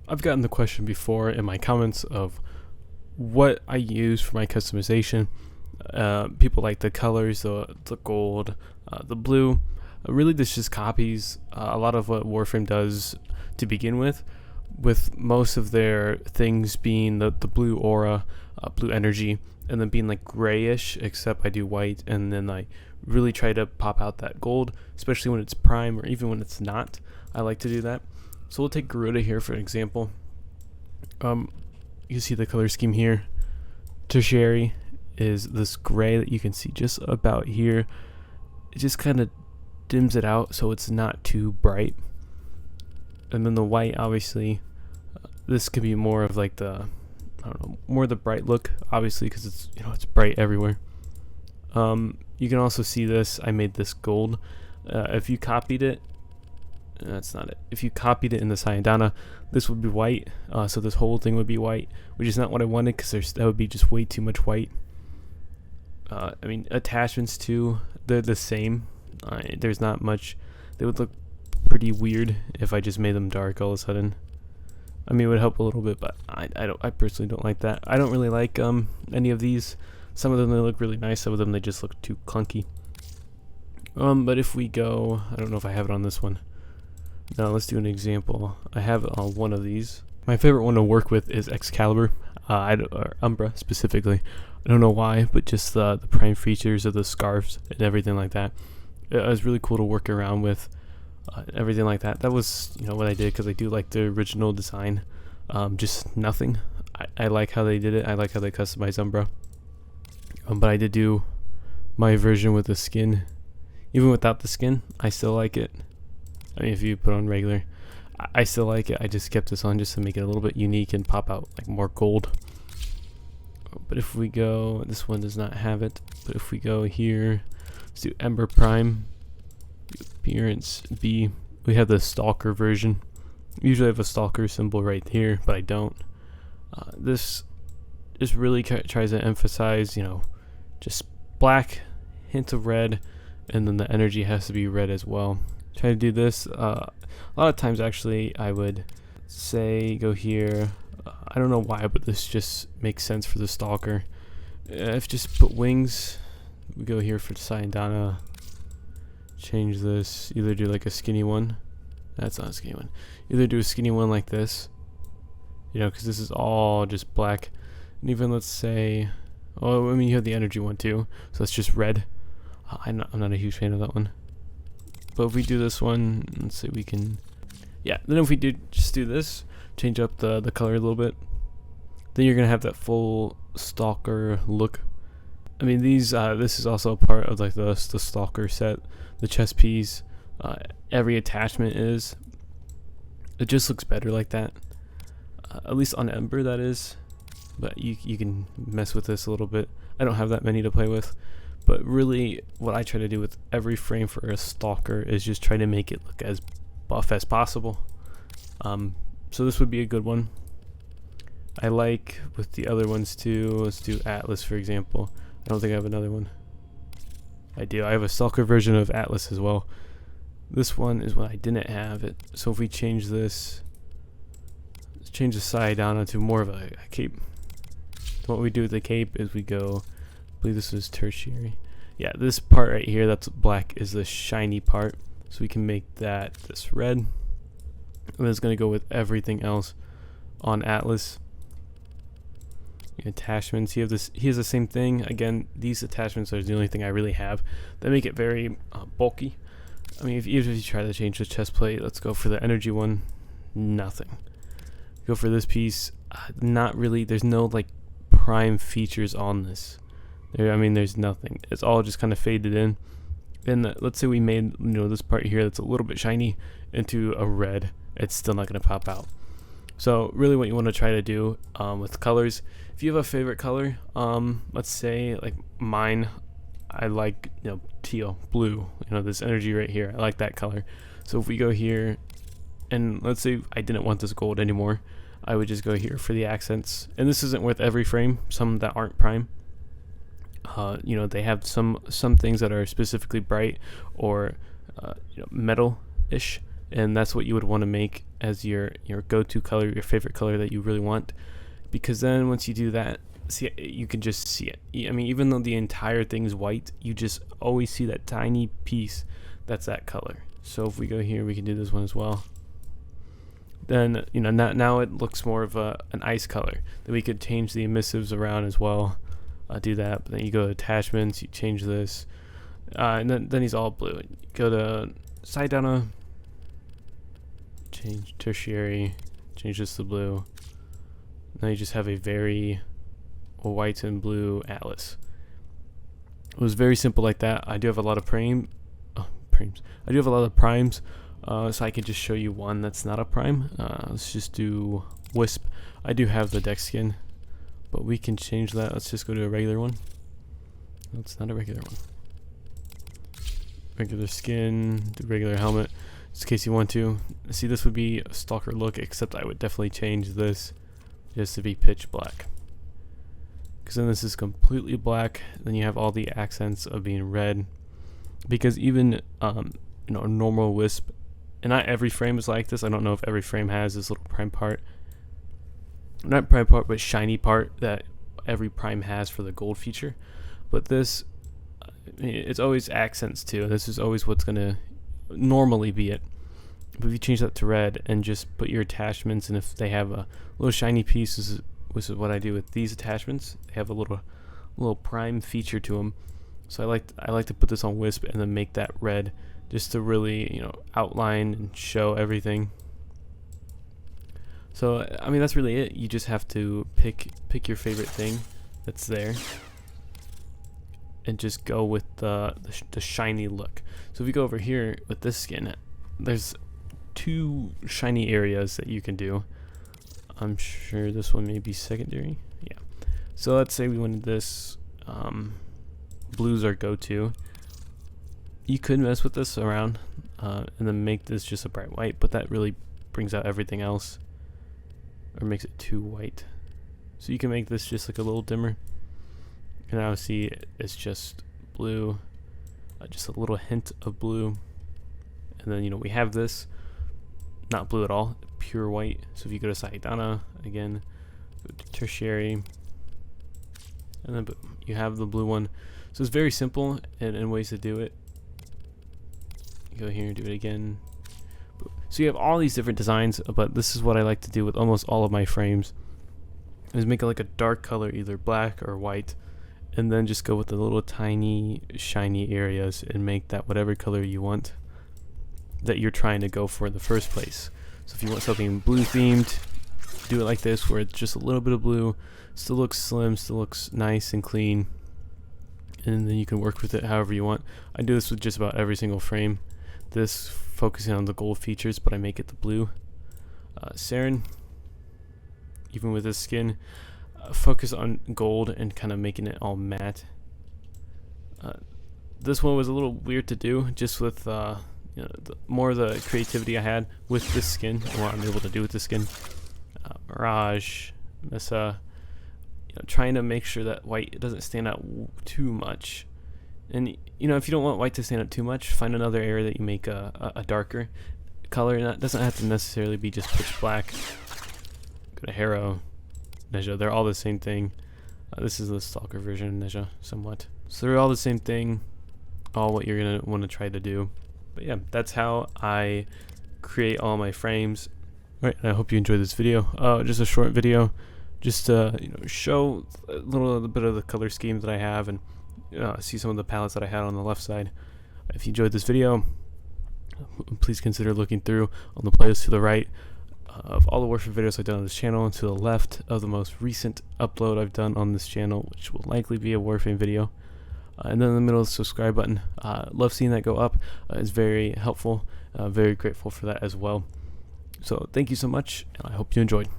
I've gotten the question before in my comments of what I use for my customization. People like the colors, the gold, the blue. Really, this just copies a lot of what Warframe does to begin with most of their things being the blue aura, blue energy, and then being like grayish, except I do white, and then I really try to pop out that gold, especially when it's prime or even when it's not. I like to do that. So we'll take Garuda here for an example. You see the color scheme here. Tertiary is this gray that you can see just about here. It just kind of dims it out so it's not too bright. And then the white, obviously, this could be more of like the, I don't know, more the bright look, obviously, because it's, you know, it's bright everywhere. You can also see this. I made this gold. If you copied it, that's not it. If you copied it in the Sayadana, this would be white. So this whole thing would be white, which is not what I wanted, because that would be just way too much white. I mean, attachments too, they're the same. There's not much. They would look pretty weird if I just made them dark all of a sudden. I mean, it would help a little bit, but I personally don't like that. I don't really like any of these. Some of them they look really nice. Some of them they just look too clunky. But if we go, I don't know if I have it on this one. Now let's do an example. I have it on one of these. My favorite one to work with is Excalibur, or Umbra specifically. I don't know why, but just the prime features of the scarves and everything like that. It was really cool to work around with. Everything like that. That was, you know, what I did, because I do like the original design. Just nothing. I like how they did it. I like how they customized Umbra. But I did do my version with the skin. Even without the skin, I still like it. I mean, if you put on regular, I still like it. I just kept this on just to make it a little bit unique and pop out like more gold. But if we go, this one does not have it. But if we go here, let's do Ember Prime. Appearance B. We have the Stalker version. Usually I have a Stalker symbol right here, but I don't. This just really tries to emphasize, you know, just black, hint of red, and then the energy has to be red as well. Try to do this. A lot of times, actually, I would say go here. I don't know why, but this just makes sense for the Stalker. If just put wings, we go here for Sayadana. Change this. Either do like a skinny one. That's not a skinny one. Either do a skinny one like this. You know, because this is all just black. And even let's say, oh, I mean, you have the energy one too, so it's just red. I'm not a huge fan of that one. But if we do this one, let's say we can, yeah. Then if we just do this, change up the color a little bit, then you're gonna have that full Stalker look. I mean, these this is also a part of like the Stalker set, the chest piece. Every attachment is. It just looks better like that. At least on Ember, that is. But you can mess with this a little bit. I don't have that many to play with, but really what I try to do with every frame for a Stalker is just try to make it look as buff as possible. So this would be a good one. I like with the other ones too. Let's do Atlas, for example. I don't think I have another one. I do. I have a Stalker version of Atlas as well. This one is when I didn't have it. So if we change this, let's change the Sayadana to more of a cape. So what we do with the cape is we go, I believe this is tertiary. Yeah, this part right here that's black is the shiny part. So we can make that this red. And it's going to go with everything else on Atlas. Attachments, he has the same thing. Again, these attachments are the only thing I really have. They make it very bulky. I mean, even if you try to change the chest plate, let's go for the energy one. Nothing. Go for this piece. Not really. There's no like prime features on this. There's nothing. It's all just kind of faded in. And let's say we made, you know, this part here that's a little bit shiny into a red. It's still not going to pop out. So really what you want to try to do with colors, if you have a favorite color, let's say like mine, I like, you know, teal, blue, you know, this energy right here. I like that color. So if we go here, and let's say I didn't want this gold anymore, I would just go here for the accents. And this isn't with every frame, some that aren't prime. You know, they have some things that are specifically bright or you know, metal-ish. and that's what you would want to make as your go-to color, your favorite color that you really want, because then once you do that, see, you can just see it. I mean, even though the entire thing is white, you just always see that tiny piece that's that color. So if we go here, we can do this one as well. Then, you know, now it looks more of an ice color. Then we could change the emissives around as well. Do that, but then you go to attachments, you change this, and then he's all blue. Go to side down, change tertiary, change this to blue. Now you just have a very white and blue atlas. It was very simple like that. I do have a lot of primes. I do have a lot of primes, so I can just show you one that's not a prime. Let's just do Wisp. I do have the deck skin, but we can change that. Let's just go to a regular one. No, it's not a regular one. Regular skin, the regular helmet, just in case you want to. See, this would be a Stalker look, except I would definitely change this just to be pitch black. Because then this is completely black. Then you have all the accents of being red. Because even you know, a normal Wisp, and not every frame is like this. I don't know if every frame has this little prime part. Not prime part, but shiny part that every prime has for the gold feature. But this, it's always accents too. This is always what's gonna normally be it. But if you change that to red and just put your attachments, and if they have a little shiny piece, which is what I do with these attachments, they have a little prime feature to them. So I like to put this on Wisp and then make that red, just to really, you know, outline and show everything. So I mean, that's really it. You just have to pick your favorite thing that's there, and just go with the shiny look. So if we go over here with this skin, there's 2 shiny areas that you can do. I'm sure this one may be secondary. Yeah. So let's say we wanted this. Blue's our go-to. You could mess with this around and then make this just a bright white, but that really brings out everything else, or makes it too white. So you can make this just like a little dimmer. And now see, it's just blue, just a little hint of blue. And then, you know, we have this, not blue at all, pure white. So if you go to Saidana again, go to tertiary, and then boom, you have the blue one. So it's very simple in ways to do it. You go here and do it again. So you have all these different designs, but this is what I like to do with almost all of my frames, is make it like a dark color, either black or white, and then just go with the little tiny shiny areas and make that whatever color you want that you're trying to go for in the first place. So if you want something blue themed, do it like this, where it's just a little bit of blue, still looks slim, still looks nice and clean, and then you can work with it however you want. I do this with just about every single frame. This focusing on the gold features, but I make it the blue. Saren, even with this skin, focus on gold and kind of making it all matte. This one was a little weird to do, just with you know, more of the creativity I had with this skin and what I'm able to do with this skin. Mirage, Mesa, you know, trying to make sure that white doesn't stand out too much. And you know, if you don't want white to stand out too much, find another area that you make a darker color. And that doesn't have to necessarily be just pitch black. Go to Harrow, Neja, they're all the same thing. This is the Stalker version of Neja, somewhat. So they're all the same thing, all what you're gonna want to try to do. But yeah, that's how I create all my frames. Alright, I hope you enjoyed this video. Just a short video, just to, you know, show a little bit of the color scheme that I have, and see some of the palettes that I had on the left side. If you enjoyed this video, please consider looking through on the playlist to the right of all the Warframe videos I've done on this channel, and to the left of the most recent upload I've done on this channel, which will likely be a Warframe video. And then in the middle, the subscribe button. Love seeing that go up. It's very helpful. Very grateful for that as well. So thank you so much, and I hope you enjoyed.